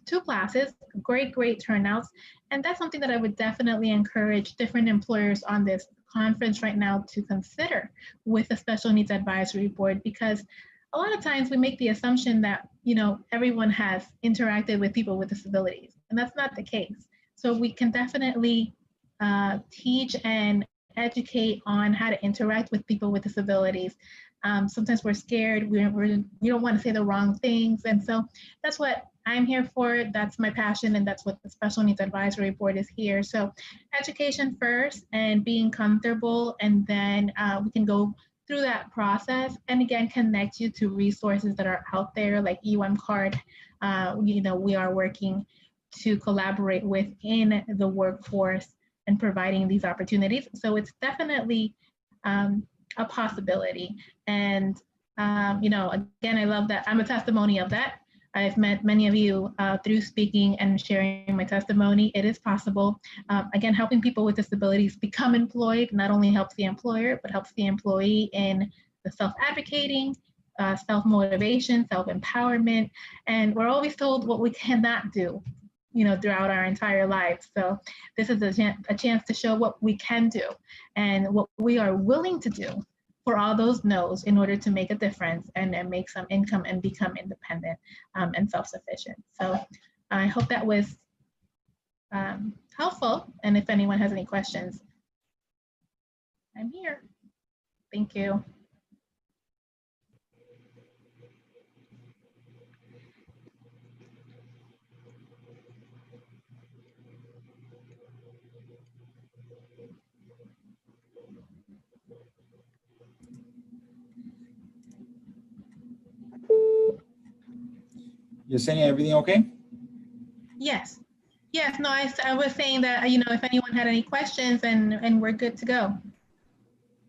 2 classes, great turnouts. And that's something that I would definitely encourage different employers on this conference right now to consider with the Special Needs Advisory Board, because a lot of times we make the assumption that, everyone has interacted with people with disabilities, and that's not the case. So we can definitely teach and educate on how to interact with people with disabilities. Sometimes we're scared, we don't want to say the wrong things. And so that's what I'm here for. That's my passion, and that's what the Special Needs Advisory Board is here. So education first and being comfortable, and then we can go through that process, and again, connect you to resources that are out there like Card. We are working to collaborate within the workforce and providing these opportunities. So it's definitely a possibility. And, again, I love that. I'm a testimony of that. I've met many of you through speaking and sharing my testimony. It is possible. Again, helping people with disabilities become employed not only helps the employer, but helps the employee in the self-advocating, self-motivation, self-empowerment. And we're always told what we cannot do, throughout our entire lives. So this is a chance to show what we can do and what we are willing to do for all those no's in order to make a difference and make some income and become independent and self-sufficient. So I hope that was helpful. And if anyone has any questions, I'm here. Thank you. Yesenia, everything okay? Yes. No, I was saying that, if anyone had any questions, and we're good to go.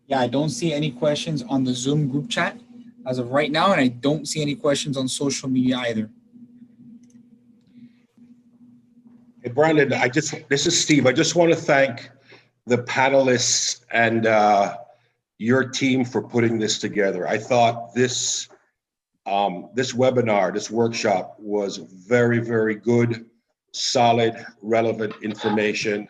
Yeah, I don't see any questions on the Zoom group chat as of right now, and I don't see any questions on social media either. Hey, Brandon, this is Steve. I just want to thank the panelists and your team for putting this together. I thought this webinar, this workshop was very, very good, solid, relevant information.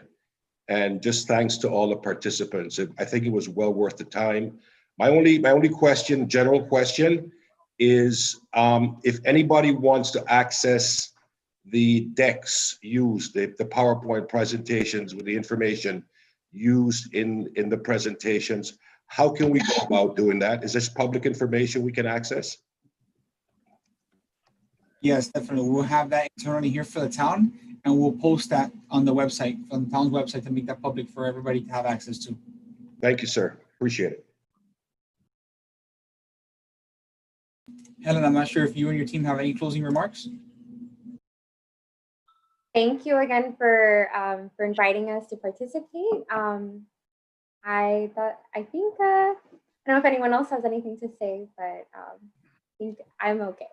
And just thanks to all the participants. I think it was well worth the time. My only question, general question, is if anybody wants to access the decks used, the PowerPoint presentations with the information used in the presentations, how can we go about doing that? Is this public information we can access? Yes, definitely. We'll have that internally here for the town. and we'll post that on the website, on the town's website, to make that public for everybody to have access to. Thank you, sir. Appreciate it. Helen, I'm not sure if you and your team have any closing remarks. Thank you again for inviting us to participate. I don't know if anyone else has anything to say, but I think I'm okay.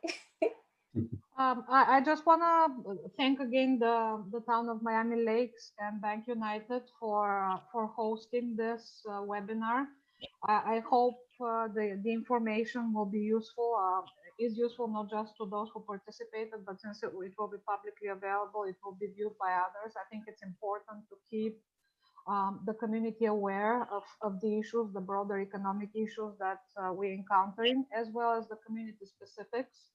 I just want to thank again the town of Miami Lakes and Bank United for hosting this webinar. I hope the information will be useful. Is useful not just to those who participated, but since it will be publicly available, it will be viewed by others. I think it's important to keep the community aware of the issues, the broader economic issues that we're encountering, as well as the community specifics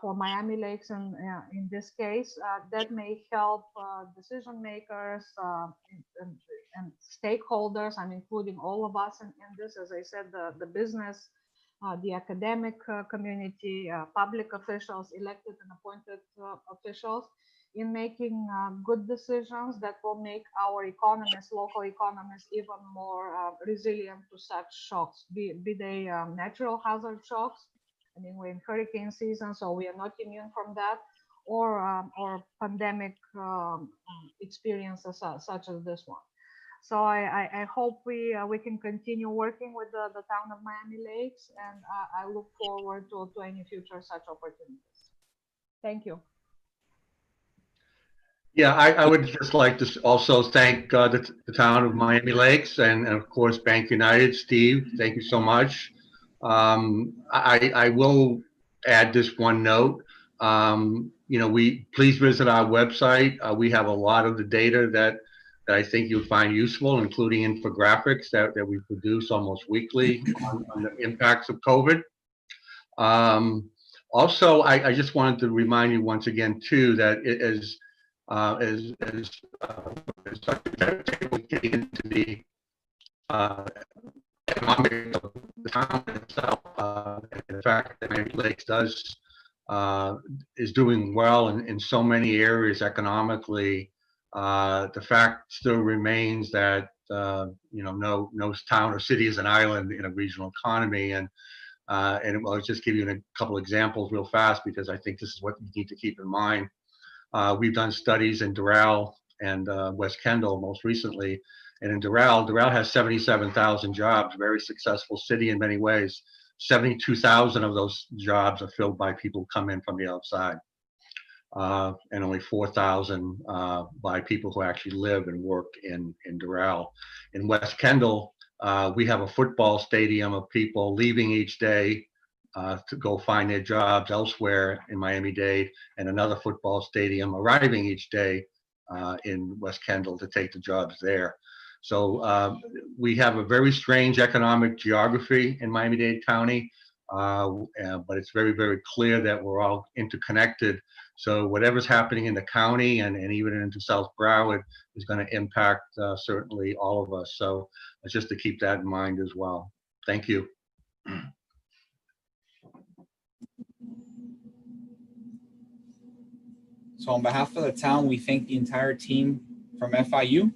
for Miami Lakes. And in this case, that may help decision makers and stakeholders, and including all of us in this, as I said, the business, the academic community, public officials, elected and appointed officials, in making good decisions that will make our economies, local economies, even more resilient to such shocks, be they natural hazard shocks. I mean, we're in hurricane season, so we are not immune from that, or pandemic experiences such as this one. So I hope we can continue working with the town of Miami Lakes, and I look forward to any future such opportunities. Thank you. Yeah, I would just like to also thank the town of Miami Lakes and of course Bank United. Steve, thank you so much. I will add this one note. Please visit our website. We have a lot of the data that I think you'll find useful, including infographics that we produce almost weekly on the impacts of COVID. Also, I just wanted to remind you once again too that as getting into the economic of the town itself, and the fact that Miami Lakes is doing well in so many areas economically. The fact still remains that no town or city is an island in a regional economy, and I'll just give you a couple examples real fast because I think this is what you need to keep in mind. We've done studies in Doral and West Kendall most recently, and in Doral has 77,000 jobs, very successful city in many ways. 72,000 of those jobs are filled by people who come in from the outside, and only 4,000 by people who actually live and work in Doral. In West Kendall, we have a football stadium of people leaving each day to go find their jobs elsewhere in Miami-Dade, and another football stadium arriving each day in West Kendall to take the jobs there. So we have a very strange economic geography in Miami-Dade County, but it's very, very clear that we're all interconnected. So whatever's happening in the county and even into South Broward is going to impact certainly all of us. So just to keep that in mind as well. Thank you. So on behalf of the town, we thank the entire team from FIU.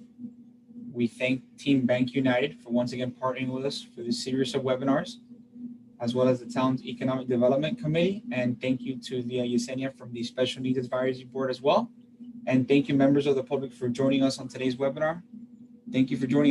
We thank Team Bank United for once again partnering with us for this series of webinars, as well as the town's Economic Development Committee. And thank you to the Yesenia from the Special Needs Advisory Board as well. And thank you, members of the public, for joining us on today's webinar. Thank you for joining us.